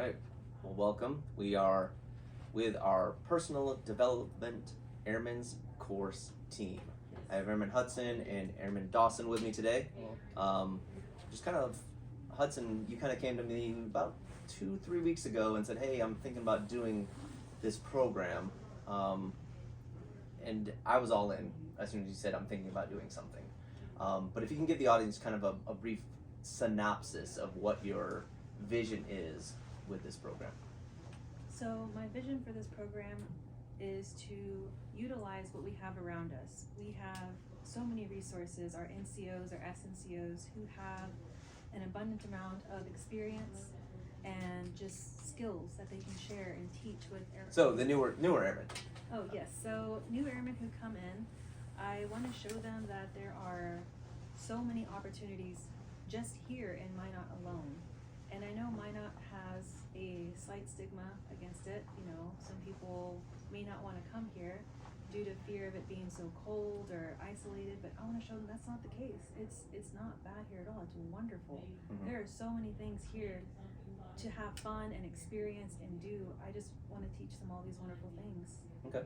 right. Well, welcome. We are with our Personal Development Airmen's Course team. I have Airman Hudson and Airman Dawson with me today. Just kind of, Hudson, you kind of came to me about 2-3 weeks ago and said, hey, I'm thinking about doing this program. And I was all in as soon as you said, I'm thinking about doing something. But if you can give the audience kind of a brief synopsis of what your vision is with this program. So my vision for this program is to utilize what we have around us. We have so many resources, our NCOs, our SNCOs, who have an abundant amount of experience and just skills that they can share and teach with airmen. So the newer airmen. Oh yes, so new airmen who come in, I want to show them that there are so many opportunities just here in Minot alone. And I know Minot has a slight stigma against it. You know, some people may not want to come here due to fear of it being so cold or isolated, but I want to show them that's not the case. It's not bad here at all. It's wonderful. Mm-hmm. There are so many things here to have fun and experience and do. I just want to teach them all these wonderful things. Okay.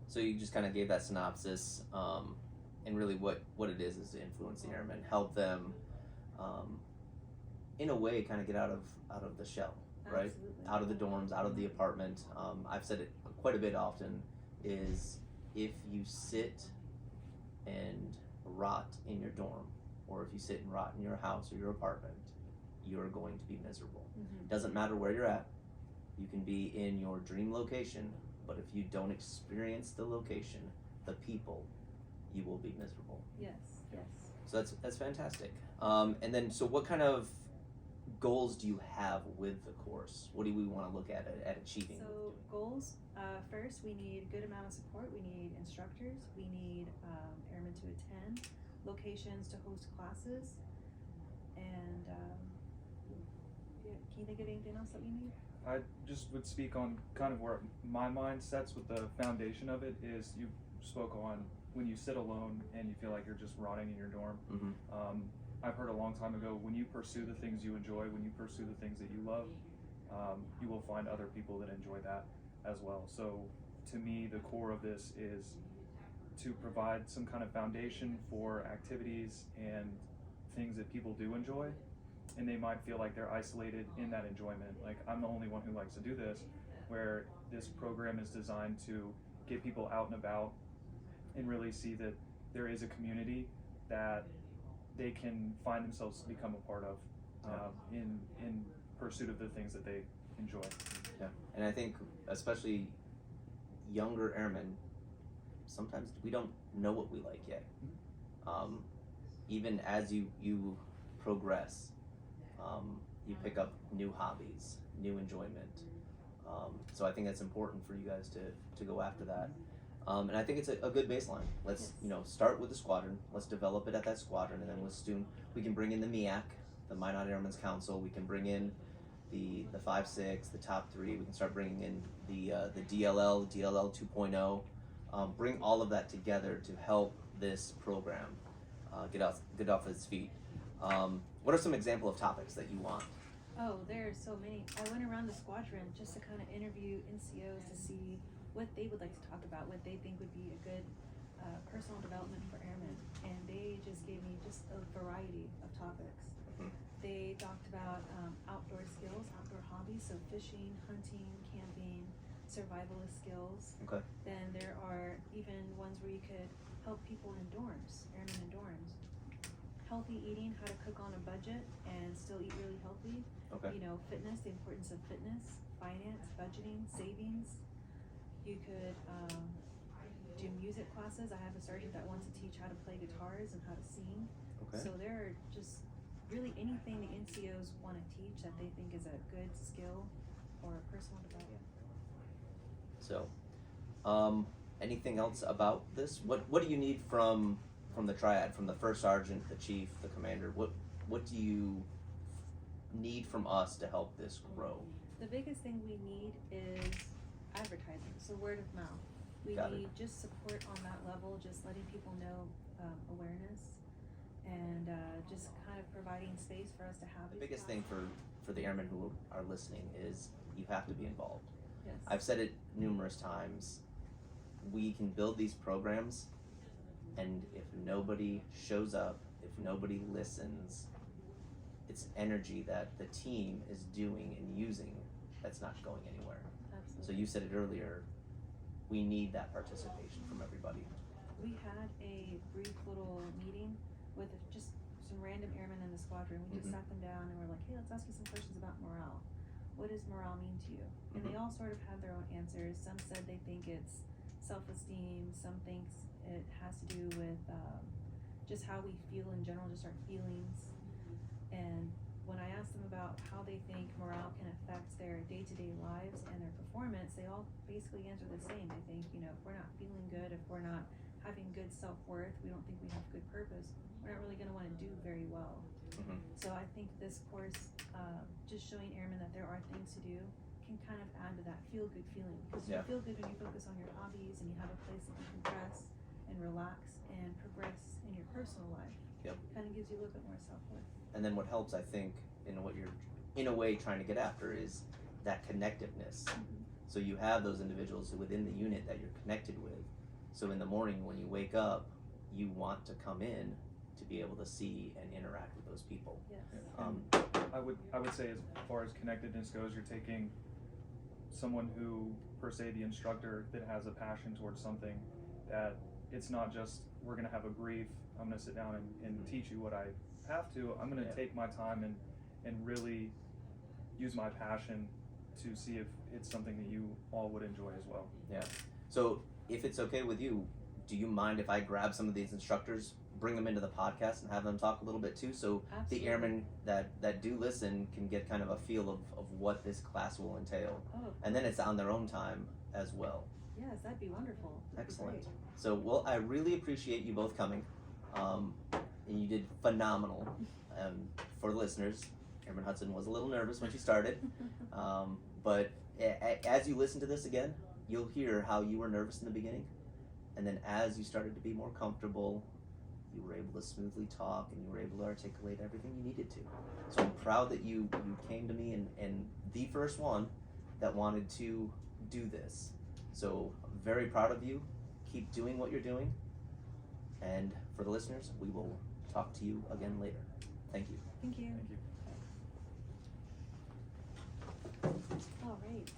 So you just kind of gave that synopsis, and really what it is to influence the airmen, help them, in a way, kind of get out of the shell, right? Absolutely. Out of the dorms, out of the apartment. I've said it quite a bit often, is if you sit and rot in your dorm, or if you sit and rot in your house or your apartment, you're going to be miserable. Mm-hmm. Doesn't matter where you're at. You can be in your dream location, but if you don't experience the location, the people, you will be miserable. Yes, yes. So that's fantastic. And then, so what kind of goals do you have with the course? What do we want to look at achieving? So goals, first we need a good amount of support. We need instructors. We need airmen to attend, locations to host classes, and can you think of anything else that we need? I just would speak on kind of where my mind sets with the foundation of it is you spoke on when you sit alone and you feel like you're just rotting in your dorm. Mm-hmm. I've heard a long time ago, when you pursue the things you enjoy, when you pursue the things that you love, you will find other people that enjoy that as well. So to me, the core of this is to provide some kind of foundation for activities and things that people do enjoy, and they might feel like they're isolated in that enjoyment. Like, I'm the only one who likes to do this, where this program is designed to get people out and about and really see that there is a community that they can find themselves to become a part of in pursuit of the things that they enjoy. Yeah, and I think especially younger airmen, sometimes we don't know what we like yet. Even as you progress, you pick up new hobbies, new enjoyment. So I think that's important for you guys to go after that. And I think it's a good baseline. Let's start with the squadron. Let's develop it at that squadron, and then we can bring in the MEAC, the Minot Airmen's Council. We can bring in the 5-6, the top 3. We can start bringing in the DLL 2.0. Bring all of that together to help this program get off its feet. What are some example of topics that you want? Oh, there are so many. I went around the squadron just to kind of interview NCOs to see what they would like to talk about, what they think would be a good personal development for airmen, and they just gave me just a variety of topics. Mm-hmm. They talked about outdoor skills, outdoor hobbies, so fishing, hunting, camping, survivalist skills. Okay. Then there are even ones where you could help people in dorms, airmen in dorms. Healthy eating, how to cook on a budget and still eat really healthy. Okay. You know, fitness, the importance of fitness, finance, budgeting, savings. You could do music classes. I have a sergeant that wants to teach how to play guitars and how to sing. Okay. So there are just really anything the NCOs want to teach that they think is a good skill or a personal development. So, anything else about this? What do you need from the triad, from the first sergeant, the chief, the commander? What do you need from us to help this grow? The biggest thing we need is advertising, so word of mouth. We need just support on that level, just letting people know awareness, and just kind of providing space for us to have The these biggest thing for for the airmen who are listening is you have to be involved. Yes. I've said it numerous times. We can build these programs, and if nobody shows up, if nobody listens, it's energy that the team is doing and using that's not going anywhere. Absolutely. So you said it earlier, we need that participation from everybody. We had a brief little meeting with just some random airmen in the squadron. We just Mhm. sat them down and we're like, hey, let's ask you some questions about morale. What does morale mean to you? And they Mhm. all sort of had their own answers. Some said they think it's self-esteem. Some thinks it has to do with just how we feel in general, just our feelings. And when I asked them about how they think morale can affect their day-to-day lives and their performance, they all basically answer the same. They think, if we're not feeling good, if we're not having good self-worth, we don't think we have good purpose, we're not really going to want to do very well. Mhm. So I think this course, just showing airmen that there are things to do, can kind of add to that feel-good feeling. Because Yeah. you feel good when you focus on your hobbies and you have a place that you can rest and relax and progress in your personal life. Yep. Kind of gives you a little bit more self-worth. And then what helps, I think, in what you're in a way trying to get after is that connectiveness. Mm-hmm. So you have those individuals within the unit that you're connected with. So in the morning when you wake up, you want to come in to be able to see and interact with those people. Yes. I would say as far as connectedness goes, you're taking someone who, per se, the instructor that has a passion towards something, that it's not just we're gonna have a brief, I'm gonna sit down and teach you what I have to. I'm gonna Yeah. take my time and really use my passion to see if it's something that you all would enjoy as well. Yeah. So if it's okay with you, do you mind if I grab some of these instructors, bring them into the podcast and have them talk a little bit too, so Absolutely. the airmen that do listen can get kind of a feel of what this class will entail. Oh, And then it's on their own time as well. yes, that'd be wonderful. That'd be Excellent. great. So, well, I really appreciate you both coming. And you did phenomenal. For the listeners, Airman Hudson was a little nervous when she started. But as you listen to this again, you'll hear how you were nervous in the beginning. And then as you started to be more comfortable, you were able to smoothly talk and you were able to articulate everything you needed to. So I'm proud that you came to me and the first one that wanted to do this. So I'm very proud of you. Keep doing what you're doing. And for the listeners, we will talk to you again later. Thank you. Thank you. Thank you. All right.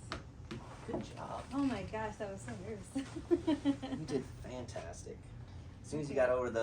Good job. Oh my gosh, that was so nervous. You did fantastic. As soon as you got over the